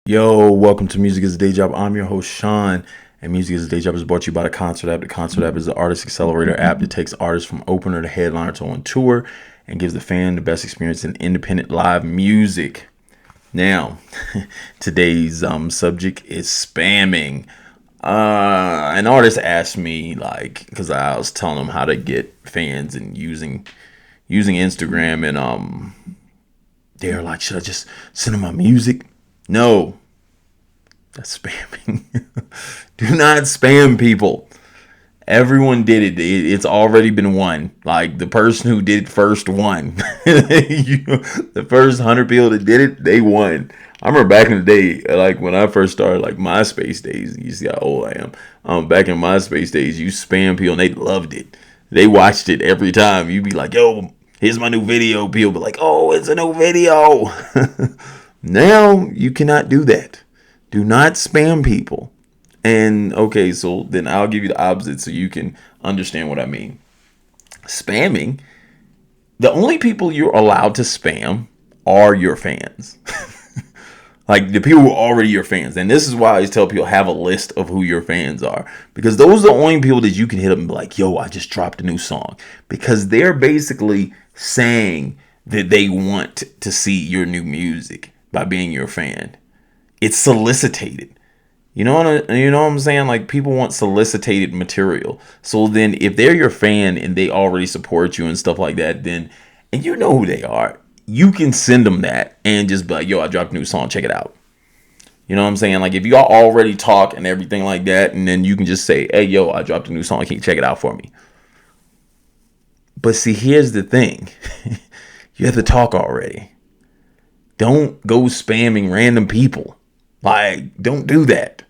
Yo, welcome to Music is a Day Job. I'm your host, Sean, and Music is a Day Job is brought to you by the Concert app. The Concert app is the artist accelerator app that takes artists from opener to headliner to on tour and gives the fan the best experience in independent live music. Now, today's subject is spamming. An artist asked me, because I was telling them how to get fans and using Instagram, and they're like, should I just send them my music? No, that's spamming. Do not spam people. Everyone did it. It's already been won. Like the person who did it first won. The first 100 people that did it, they won. I remember back in the day, like when I first started, like MySpace days. You see how old I am. Back in MySpace days, you spam people and they loved it. They watched it every time. You'd be like, "Yo, here's my new video." People be like, "Oh, it's a new video." Now you cannot do that. Do not spam people. And okay, so then I'll give you the opposite so you can understand what I mean. Spamming, the only people you're allowed to spam are your fans. Like the people who are already your fans. And this is why I always tell people have a list of who your fans are. Because those are the only people that you can hit up and be like, yo, I just dropped a new song. Because they're basically saying that they want to see your new music by being your fan. It's solicited. You know what I'm saying? Like people want solicited material. So then if they're your fan and they already support you and stuff like that, then, and you know who they are, you can send them that and just be like, yo, I dropped a new song, check it out. You know what I'm saying? Like if y'all already talk and everything like that, and then you can just say, hey, yo, I dropped a new song, can you check it out for me? But see, here's the thing. You have to talk already. Don't go spamming random people. Like, don't do that.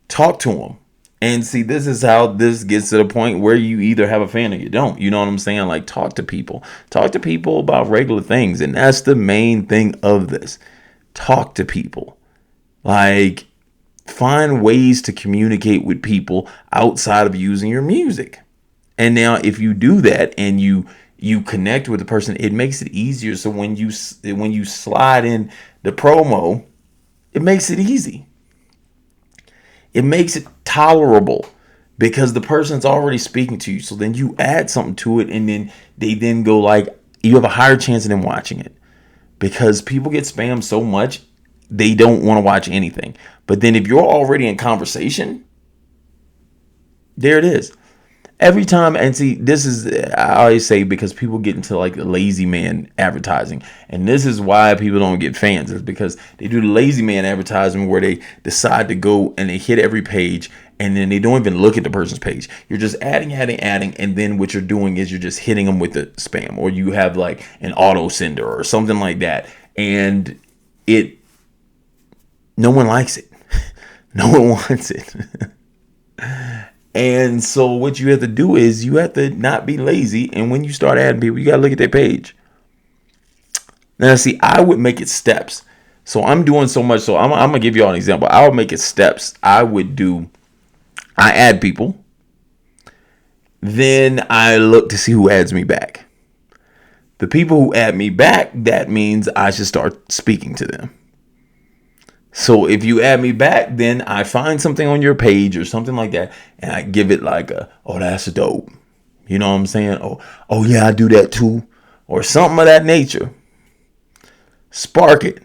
Talk to them. And see, this is how this gets to the point where you either have a fan or you don't. You know what I'm saying? Like, talk to people. Talk to people about regular things. And that's the main thing of this. Talk to people. Like, find ways to communicate with people outside of using your music. And now, if you do that and you connect with the person, it makes it easier. So when you slide in the promo, it makes it easy. It makes it tolerable because the person's already speaking to you. So then you add something to it, and then they then go like, you have a higher chance of them watching it because people get spammed so much they don't want to watch anything. But then if you're already in conversation, there it is. Every time, and see, this is, I always say, because people get into like lazy man advertising. And this is why people don't get fans, is because they do the lazy man advertising where they decide to go and they hit every page and then they don't even look at the person's page. You're just adding. And then what you're doing is you're just hitting them with the spam, or you have like an auto sender or something like that. And no one likes it. No one wants it. And so what you have to do is you have to not be lazy. And when you start adding people, you got to look at their page. Now, see, I would make it steps. So I'm doing so much. So I'm going to give you all an example. I would make it steps. I add people. Then I look to see who adds me back. The people who add me back, that means I should start speaking to them. So if you add me back, then I find something on your page or something like that, and I give it like oh, that's dope. You know what I'm saying? Oh yeah, I do that too. Or something of that nature. Spark it.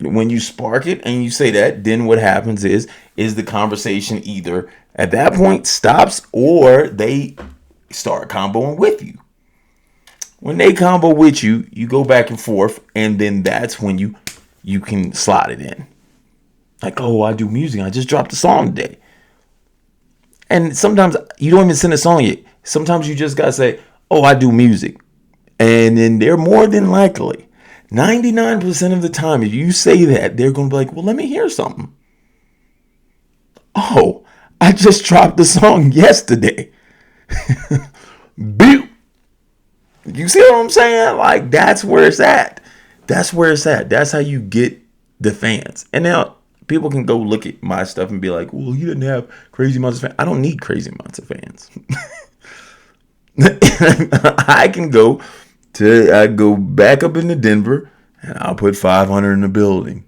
When you spark it and you say that, then what happens is the conversation either at that point stops or they start comboing with you. When they combo with you, you go back and forth, and then that's when you can slide it in. Like, oh, I do music. I just dropped a song today. And sometimes you don't even send a song yet. Sometimes you just got to say, oh, I do music. And then they're more than likely, 99% of the time, if you say that, they're going to be like, well, let me hear something. Oh, I just dropped the song yesterday. Boop. You see what I'm saying? Like, that's where it's at. That's where it's at. That's how you get the fans. And now people can go look at my stuff and be like, well, you didn't have crazy amounts of fans. I don't need crazy amounts of fans. I can go back up into Denver and I'll put 500 in the building.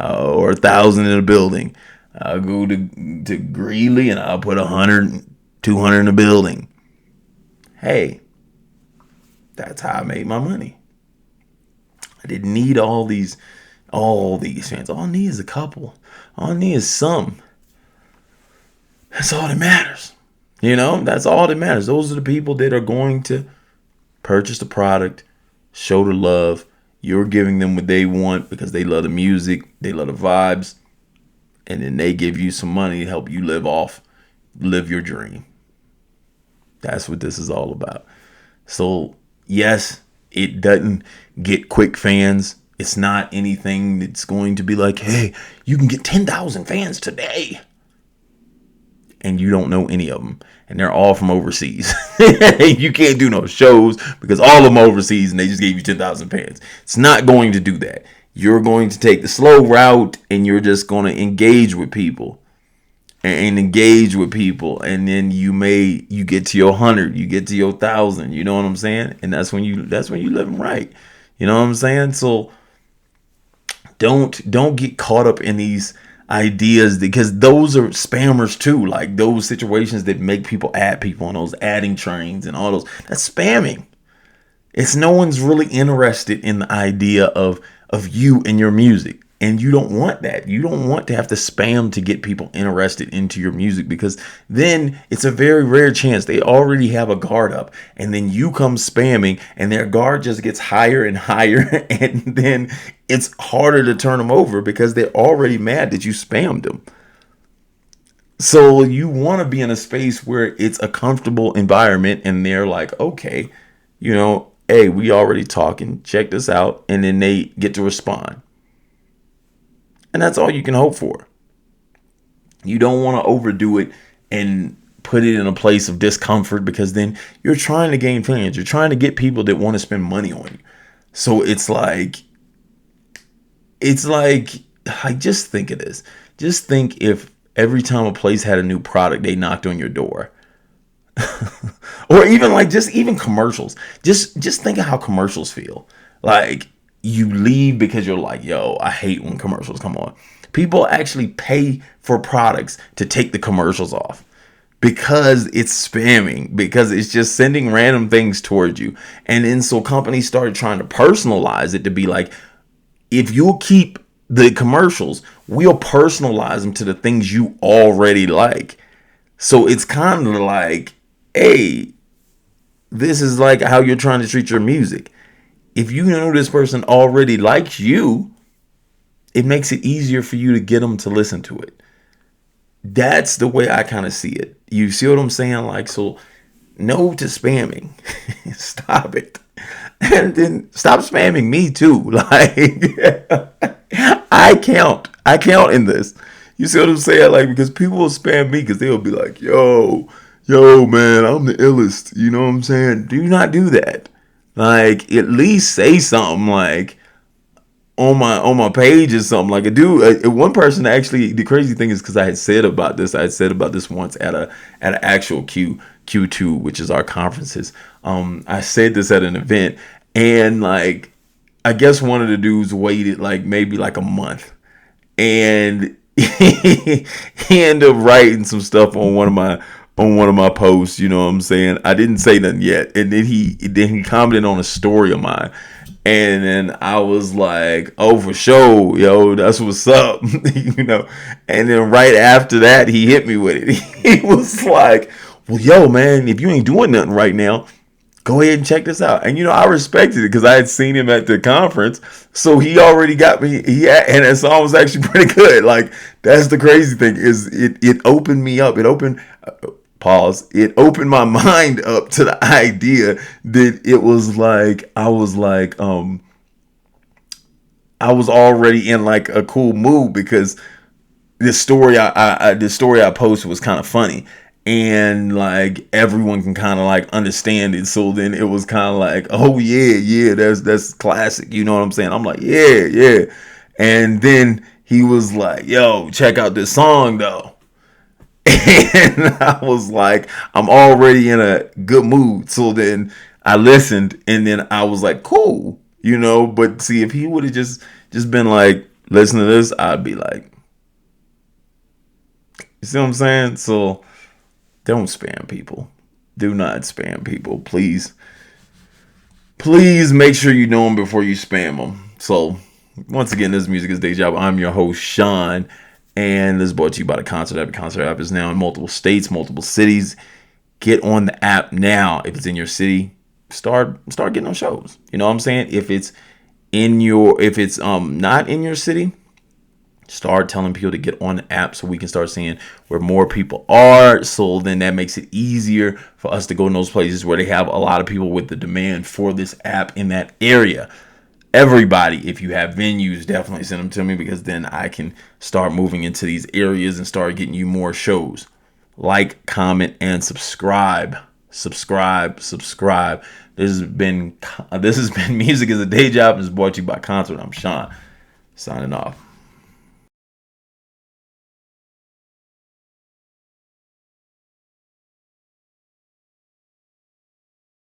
or 1,000 in a building. I'll go to Greeley and I'll put 100, 200 in a building. Hey, that's how I made my money. I didn't need all these fans. All I need is a couple. All I need is some. That's all that matters. That's all that matters. Those are the people that are going to purchase the product, show the love. You're giving them what they want because they love the music, they love the vibes, and then they give you some money to help you live your dream. That's what this is all about. So, yes, it doesn't get quick fans. It's not anything that's going to be like, hey, you can get 10,000 fans today. And you don't know any of them. And they're all from overseas. You can't do no shows because all of them overseas and they just gave you 10,000 fans. It's not going to do that. You're going to take the slow route and you're just going to engage with people. And then you get to your 100, you get to your 1,000, you know what I'm saying? And that's when you live them right. You know what I'm saying? So don't get caught up in these ideas because those are spammers too. Like those situations that make people add people on those adding trains and all those, that's spamming. It's no one's really interested in the idea of you and your music. And you don't want that. You don't want to have to spam to get people interested into your music because then it's a very rare chance they already have a guard up and then you come spamming and their guard just gets higher and higher and then it's harder to turn them over because they're already mad that you spammed them. So you want to be in a space where it's a comfortable environment and they're like, okay, hey, we already talking, check this out. And then they get to respond. And that's all you can hope for. You don't want to overdo it and put it in a place of discomfort because then you're trying to gain fans. You're trying to get people that want to spend money on you. So it's like, I just think of this. Just think if every time a place had a new product, they knocked on your door. Or even commercials. Just think of how commercials feel. Like, you leave because you're like, yo, I hate when commercials come on. People actually pay for products to take the commercials off because it's spamming, because it's just sending random things towards you. And then so companies started trying to personalize it to be like, if you'll keep the commercials, we'll personalize them to the things you already like. So it's kind of like, hey, this is like how you're trying to treat your music. If you know this person already likes you, it makes it easier for you to get them to listen to it. That's the way I kind of see it. You see what I'm saying? Like, so no to spamming. Stop it. And then stop spamming me too. Like, I count in this. You see what I'm saying? Like, because people will spam me because they'll be like, yo, man, I'm the illest. You know what I'm saying? Do not do that. Like, at least say something like on my page or something. Like, one person actually, the crazy thing is because I had said about this once at an actual Q2, which is our conferences. I said this at an event, and like, I guess one of the dudes waited like maybe like a month, and he ended up writing some stuff on one of my posts, you know what I'm saying? I didn't say nothing yet. And then he commented on a story of mine. And then I was like, oh, for sure, yo, that's what's up. And then right after that, he hit me with it. He was like, well, yo, man, if you ain't doing nothing right now, go ahead and check this out. And, I respected it because I had seen him at the conference. So he already got me. And that song was actually pretty good. Like, that's the crazy thing is it opened me up. It opened my mind up to the idea that it was like, I was already in like a cool mood because this story I posted was kind of funny. And like everyone can kind of like understand it. So then it was kind of like, oh yeah, that's classic. You know what I'm saying? I'm like, yeah. And then he was like, yo, check out this song though. And I was like, I'm already in a good mood. So then I listened and then I was like, cool, But see, if he would have just been like, listen to this, I'd be like, you see what I'm saying? So don't spam people. Do not spam people, please. Please make sure you know them before you spam them. So once again, this Music is Day Job. I'm your host, Sean, and this is brought to you by the Concert App. The Concert App is now in multiple states, multiple cities. Get on the app now. If it's in your city, start getting on shows. You know what I'm saying? If it's not in your city, start telling people to get on the app so we can start seeing where more people are. So then that makes it easier for us to go in those places where they have a lot of people with the demand for this app in that area. Everybody, if you have venues, definitely send them to me, because then I can start moving into these areas and start getting you more shows. Like, comment, and subscribe. Subscribe. This has been Music is a Day Job. It's brought to you by Concert. I'm Sean, signing off.